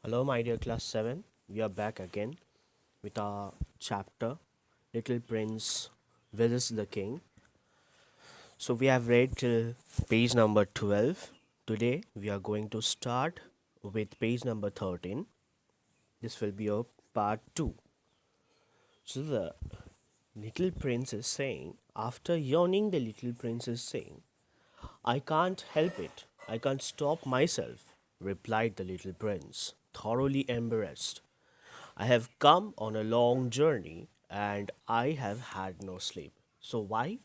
Hello, my dear class 7. We are back again with our chapter Little Prince Visits the King. So, we have read till page number 12. Today, we are going to start with page number 13. This will be a part 2. So, the little prince is saying, after yawning, the little prince is saying, I can't help it. I can't stop myself, replied the little prince, thoroughly embarrassed. I have come on a long journey and I have had no sleep. So why?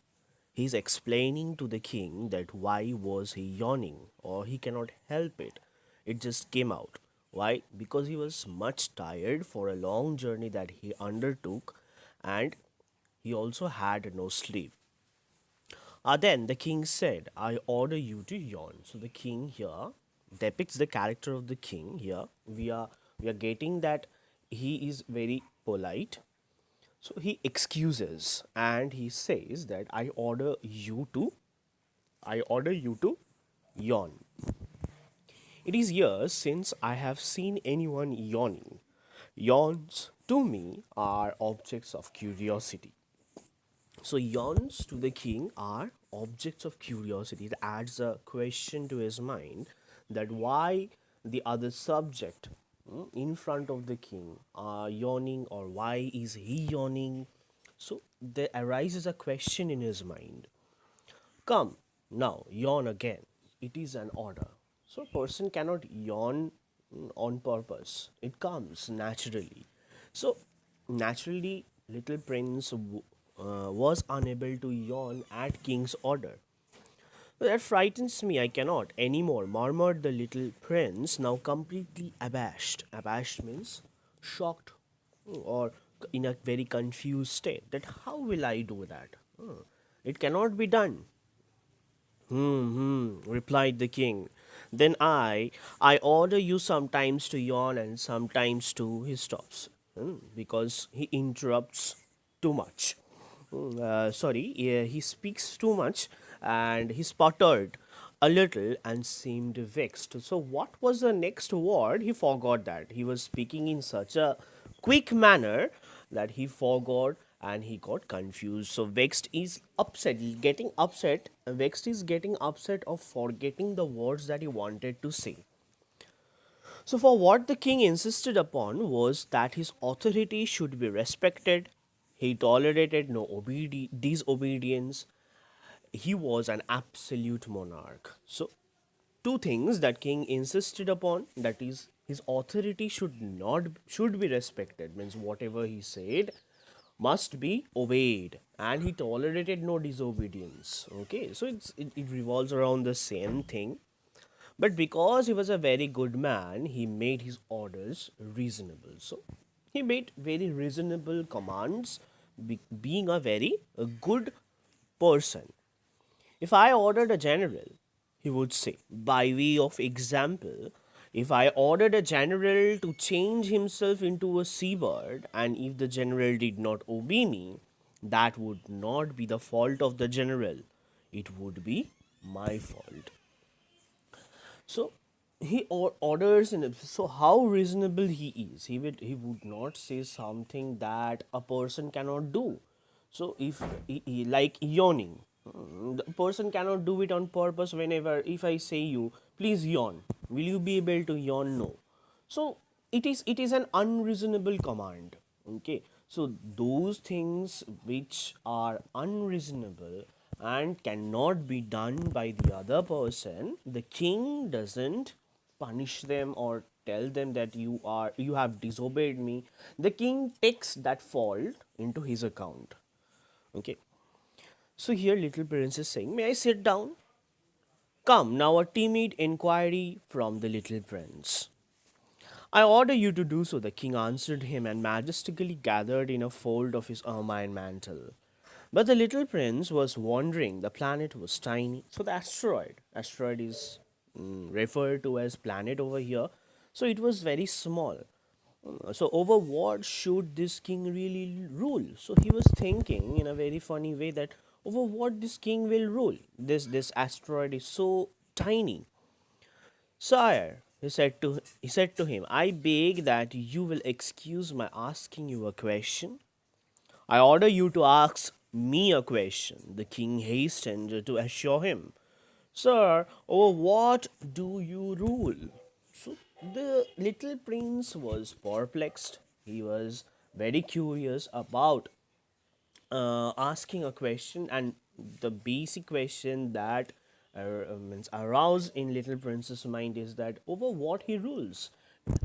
He's explaining to the king that why was he yawning or he cannot help it. It just came out. Why? Because he was much tired for a long journey that he undertook and he also had no sleep. Then the king said, I order you to yawn. So the king here depicts the character of the king here. We are getting that he is very polite. So he excuses and he says that I order you to yawn. It is years since I have seen anyone yawning. Yawns to me are objects of curiosity. So yawns to the king are objects of curiosity. It adds a question to his mind that why the other subject in front of the king are yawning or why is he yawning. So there arises a question in his mind. Come, now yawn again. It is an order. So a person cannot yawn on purpose. It comes naturally. So naturally, little prince was unable to yawn at king's order. That frightens me, I cannot anymore, murmured the little prince, now completely abashed. Abashed means shocked or in a very confused state. That how will I do that? It cannot be done. Replied the king. Then I order you sometimes to yawn and sometimes to, he stops. Because he interrupts too much. Sorry, yeah, he speaks too much and he sputtered a little and seemed vexed. So, what was the next word? He forgot that. He was speaking in such a quick manner that he forgot and he got confused. So, vexed is upset, getting upset. Vexed is getting upset of forgetting the words that he wanted to say. So, for what the king insisted upon was that his authority should be respected. He tolerated no disobedience. He was an absolute monarch. So, two things that king insisted upon, that is his authority should be respected, means whatever he said must be obeyed, and he tolerated no disobedience. Okay, so it revolves around the same thing, but because he was a very good man, he made his orders reasonable. So he made very reasonable commands, being a very good person. If I ordered a general, he would say, by way of example, if I ordered a general to change himself into a seabird, and if the general did not obey me, that would not be the fault of the general, it would be my fault. So he orders in it. So how reasonable he is. He would not say something that a person cannot do. So if like yawning, the person cannot do it on purpose. Whenever if I say you please yawn, will you be able to yawn? No. So it is an unreasonable command. Okay, so those things which are unreasonable and cannot be done by the other person, the king doesn't punish them or tell them that you have disobeyed me. The king takes that fault into his account. Okay, so here little prince is saying, may I sit down? Come now, a timid inquiry from the little prince. I order you to do so, the king answered him, and majestically gathered in a fold of his ermine mantle. But the little prince was wondering. The planet was tiny. So the asteroid is referred to as planet over here. So it was very small. So over what should this king really rule? So he was thinking in a very funny way that over what this king will rule. This asteroid is so tiny. Sire, He said to him, I beg that you will excuse my asking you a question. I order you to ask me a question. The king hastened to assure him, Sir, over what do you rule? So the little prince was perplexed. He was very curious about asking a question, and the basic question that means aroused in little prince's mind is that over what he rules.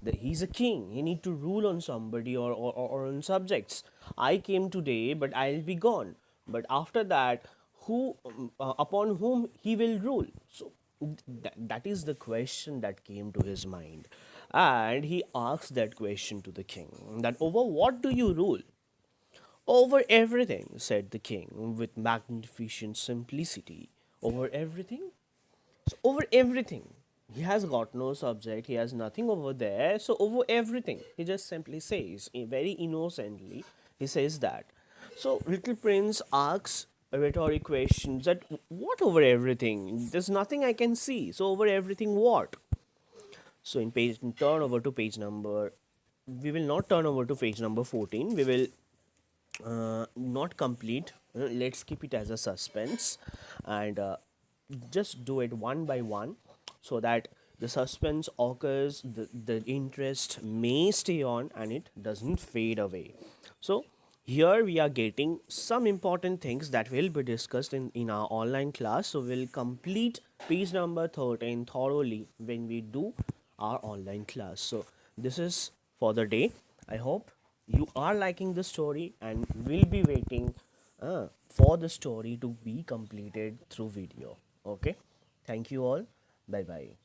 That he's a king, he need to rule on somebody, or on subjects. I came today, but I'll be gone, but after that, who upon whom he will rule? So that is the question that came to his mind, and he asked that question to the king, that over what do you rule? Over everything, said the king with magnificent simplicity. Over everything? So, over everything. He has got no subject, he has nothing over there, so over everything. He just simply says, very innocently, he says that. So, Little Prince asks a rhetoric question that, what over everything? There's nothing I can see. So, over everything, what? So, turn over to page number. We will not turn over to page number 14. We will not complete. Let's keep it as a suspense, and just do it one by one, so that the suspense occurs, the interest may stay on, and it doesn't fade away. So here we are getting some important things that will be discussed in our online class. So we'll complete page number 13 thoroughly when we do our online class. So this is for the day. I hope you are liking the story and will be waiting for the story to be completed through video. Okay, thank you all. Bye bye.